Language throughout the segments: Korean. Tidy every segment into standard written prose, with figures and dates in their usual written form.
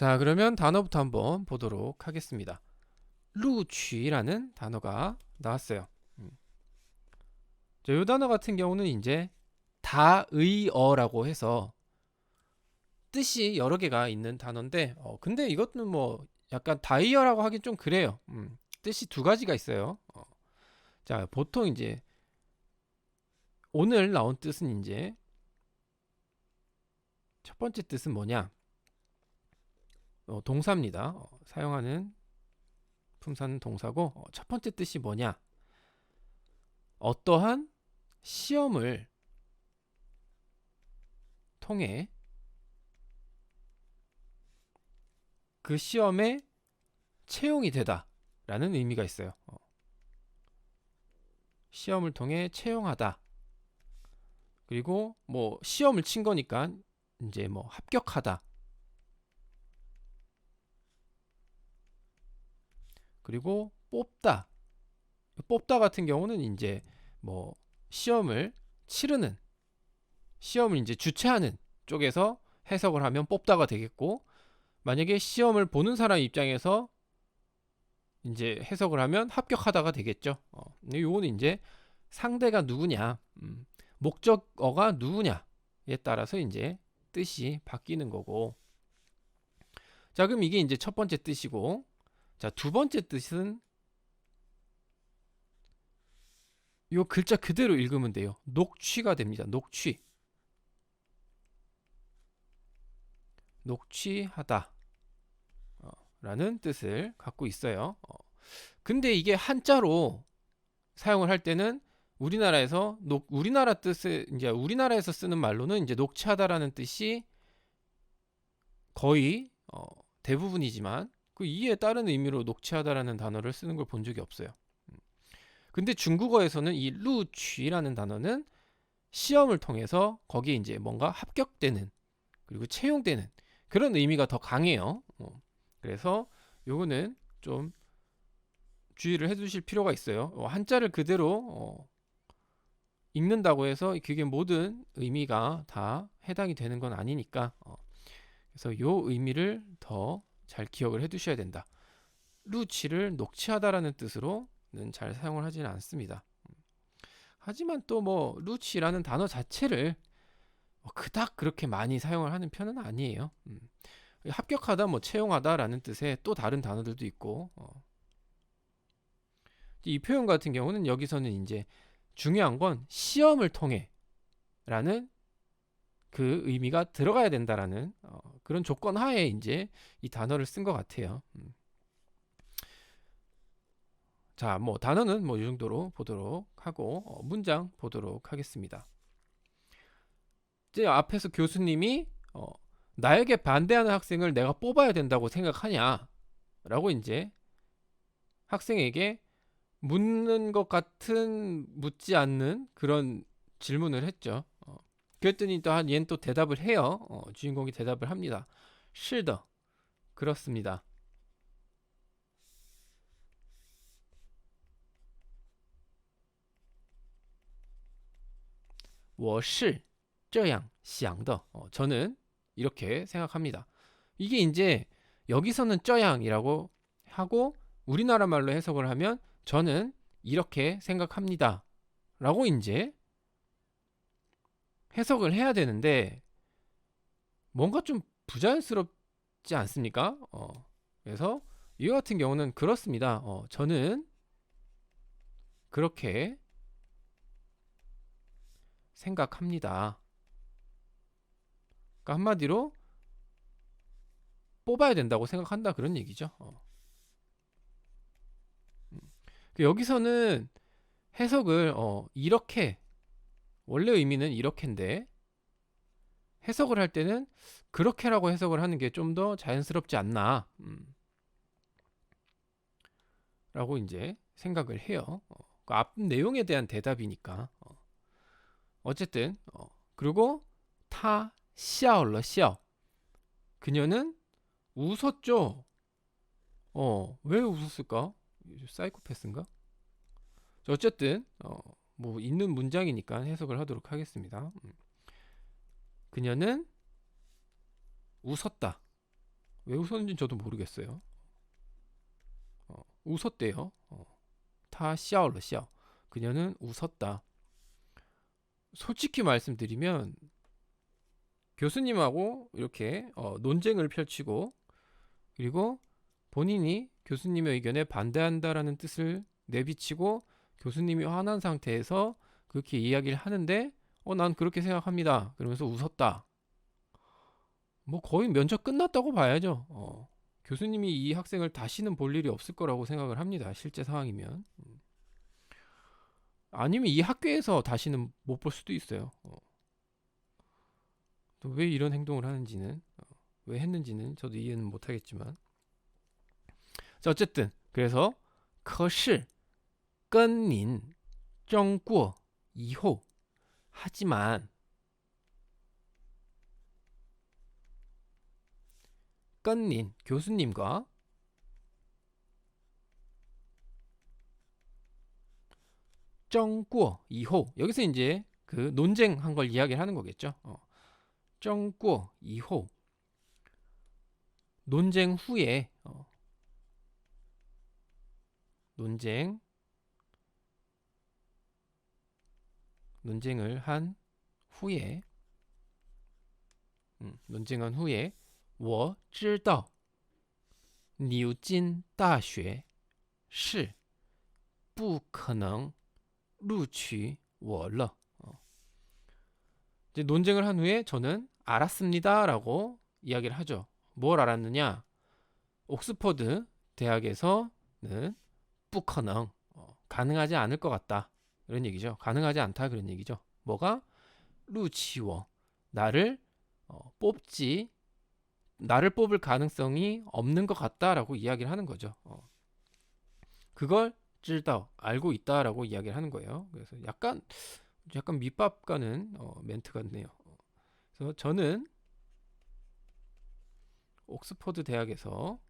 자, 그러면 단어부터 한번 보도록 하겠습니다. 루취라는 단어가 나왔어요. 음. 자, 이 단어 같은 경우는 이제 다의어라고 해서 뜻이 여러 개가 있는 단어인데, 근데 이것도 뭐 약간 다의어라고 하긴 좀 그래요. 뜻이 두 가지가 있어요. 자, 보통 이제 오늘 나온 뜻은 이제 첫 번째 뜻은 뭐냐? 동사입니다. 사용하는 품사는 동사고, 첫 번째 뜻이 뭐냐? 어떠한 시험을 통해 그 시험에 채용이 되다 라는 의미가 있어요. 시험을 통해 채용하다. 그리고 뭐 시험을 친 거니까 이제 뭐 합격하다. 그리고 뽑다. 뽑다 같은 경우는 이제 뭐 시험을 치르는, 시험을 이제 주최하는 쪽에서 해석을 하면 뽑다가 되겠고, 만약에 시험을 보는 사람 입장에서 이제 해석을 하면 합격하다가 되겠죠. 근데 요거는 이제 상대가 누구냐, 목적어가 누구냐에 따라서 이제 뜻이 바뀌는 거고. 자, 그럼 이게 이제 첫 번째 뜻이고, 자, 두 번째 뜻은 요 글자 그대로 읽으면 돼요. 녹취가 됩니다. 녹취. 녹취하다 라는 뜻을 갖고 있어요. 근데 이게 한자로 사용을 할 때는 우리나라에서 우리나라 뜻을 이제 우리나라에서 쓰는 말로는 이제 녹취하다라는 뜻이 거의 대부분이지만, 그 이에 따른 의미로 녹취하다라는 단어를 쓰는 걸 본 적이 없어요. 근데 중국어에서는 이 루취라는 단어는 시험을 통해서 거기에 이제 뭔가 합격되는, 그리고 채용되는 그런 의미가 더 강해요. 그래서 요거는 좀 주의를 해두실 필요가 있어요. 한자를 그대로 읽는다고 해서 그게 모든 의미가 다 해당이 되는 건 아니니까, 그래서 요 의미를 더 잘 기억을 해두셔야 된다. 루치를 녹취하다라는 뜻으로는 잘 사용을 하지는 않습니다. 하지만 또 뭐 루치라는 단어 자체를 그닥 그렇게 많이 사용을 하는 편은 아니에요. 합격하다, 뭐 채용하다라는 뜻의 또 다른 단어들도 있고, 이 표현 같은 경우는 여기서는 이제 중요한 건 시험을 통해 라는 그 의미가 들어가야 된다라는 그런 조건 하에 이제 이 단어를 쓴 것 같아요. 자, 뭐 단어는 뭐 이 정도로 보도록 하고, 문장 보도록 하겠습니다. 이제 앞에서 교수님이 나에게 반대하는 학생을 내가 뽑아야 된다고 생각하냐? 라고 이제 학생에게 묻는 것 같은, 묻지 않는 그런 질문을 했죠. 그랬더니 또 얘는 또 대답을 해요. 주인공이 대답을 합니다. 是的, 그렇습니다. 我是这样想的. 저는 이렇게 생각합니다. 이게 이제 여기서는 这样이라고 하고 우리나라 말로 해석을 하면 저는 이렇게 생각합니다 라고 이제 해석을 해야 되는데, 뭔가 좀 부자연스럽지 않습니까? 그래서 이와 같은 경우는 그렇습니다. 저는 그렇게 생각합니다. 그러니까 한마디로 뽑아야 된다고 생각한다, 그런 얘기죠. 여기서는 해석을 이렇게, 원래 의미는 이렇게인데 해석을 할 때는 그렇게라고 해석을 하는 게 좀 더 자연스럽지 않나, 라고 이제 생각을 해요. 그 앞 내용에 대한 대답이니까. 어쨌든 그리고 타 샤얼러 샤, 그녀는 웃었죠. 왜 웃었을까? 사이코패스인가? 어쨌든 뭐 있는 문장이니까 해석을 하도록 하겠습니다. 그녀는 웃었다. 왜 웃었는지 저도 모르겠어요. 웃었대요. 타 샤오러 샤오. 그녀는 웃었다. 솔직히 말씀드리면 교수님하고 이렇게 논쟁을 펼치고 그리고 본인이 교수님의 의견에 반대한다라는 뜻을 내비치고 교수님이 화난 상태에서 그렇게 이야기를 하는데 난 그렇게 생각합니다. 그러면서 웃었다. 뭐 거의 면접 끝났다고 봐야죠. 교수님이 이 학생을 다시는 볼 일이 없을 거라고 생각을 합니다. 실제 상황이면. 아니면 이 학교에서 다시는 못 볼 수도 있어요. 또 왜 이런 행동을 하는지는 왜 했는지는 저도 이해는 못하겠지만 자 어쨌든 그래서 可是跟您争过以后 하지만 跟您 교수님과 争过以后 여기서 이제 그 논쟁한 걸 이야기를 하는 거겠죠. 争过以后 논쟁 후에 논쟁을 한 후에 논쟁한 후에 我知道牛津大学是不可能录取我了 이제 논쟁을 한 후에 저는 알았습니다라고 이야기를 하죠. 뭘 알았느냐? 옥스퍼드 대학에서는 不可能 가능하지 않을 것 같다. 이런 얘기죠. 가능하지 않다 그런 얘기죠. 뭐가? 录取我 나를 나를 뽑을 가능성이 없는 것 같다라고 이야기를 하는 거죠. 그걸 知道 알고 있다라고 이야기를 하는 거예요. 그래서 약간 밑밥 가는 멘트 같네요. 그래서 저는 옥스퍼드 대학에서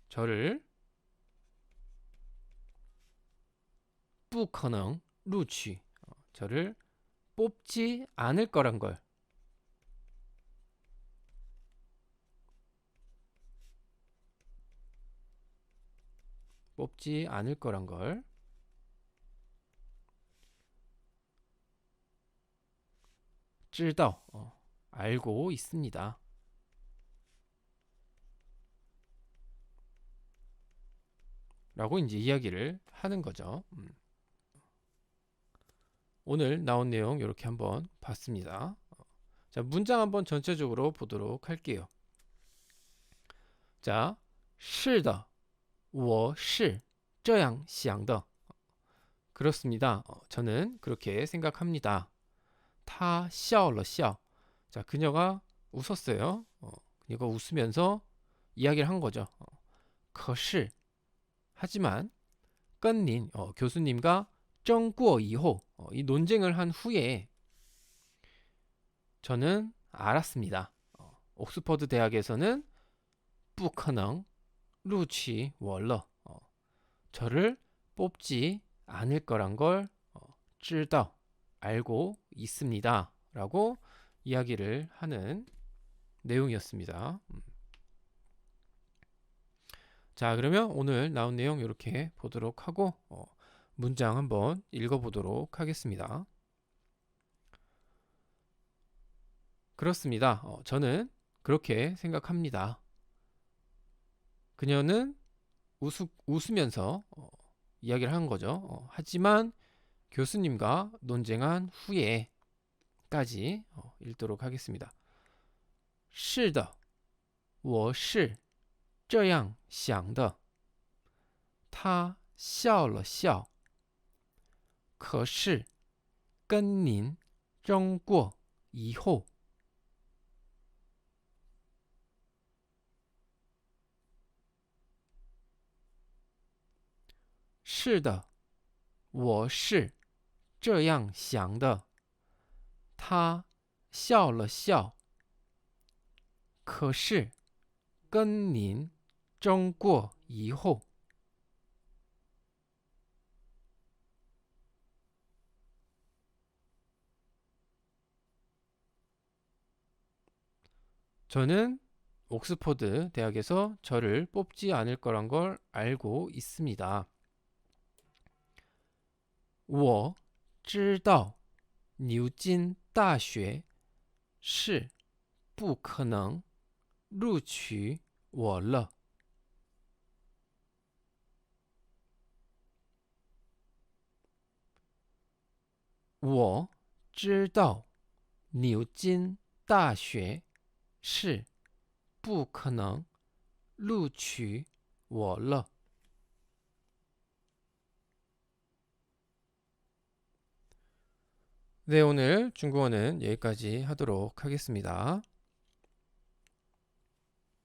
저를 不可能录取 저를 뽑지 않을 거란 걸 뽑지 않을 거란 걸 知道 알고 있습니다. 라고 이제 이야기를 하는 거죠. 오늘 나온 내용 이렇게 한번 봤습니다. 자, 문장 한번 전체적으로 보도록 할게요. 자, 是的,我是这样想的. 그렇습니다. 저는 그렇게 생각합니다. 他笑了笑. 자, 그녀가 웃었어요. 그녀가 웃으면서 이야기를 한 거죠. 可是 하지만 跟您 교수님과 争过以后 이 논쟁을 한 후에 저는 알았습니다. 옥스퍼드 대학에서는 不可能录取我了 저를 뽑지 않을 거란 걸 知道 알고 있습니다. 라고 이야기를 하는 내용이었습니다. 자, 그러면 오늘 나온 내용 이렇게 보도록 하고 문장 한번 읽어보도록 하겠습니다. 그렇습니다. 저는 그렇게 생각합니다. 그녀는 웃으면서 이야기를 한 거죠. 하지만 교수님과 논쟁한 후에까지 읽도록 하겠습니다. 是的,我是这样想的。他笑了笑。可是跟您争过以后，是的，我是这样想的。他笑了笑。可是跟您争过以后， 저는 옥스퍼드 대학에서 저를 뽑지 않을 거란 걸 알고 있습니다. 我知道牛津大学是不可能录取我了。我知道牛津大学是不可能录取我了。 네, 오늘 중국어는 여기까지 하도록 하겠습니다.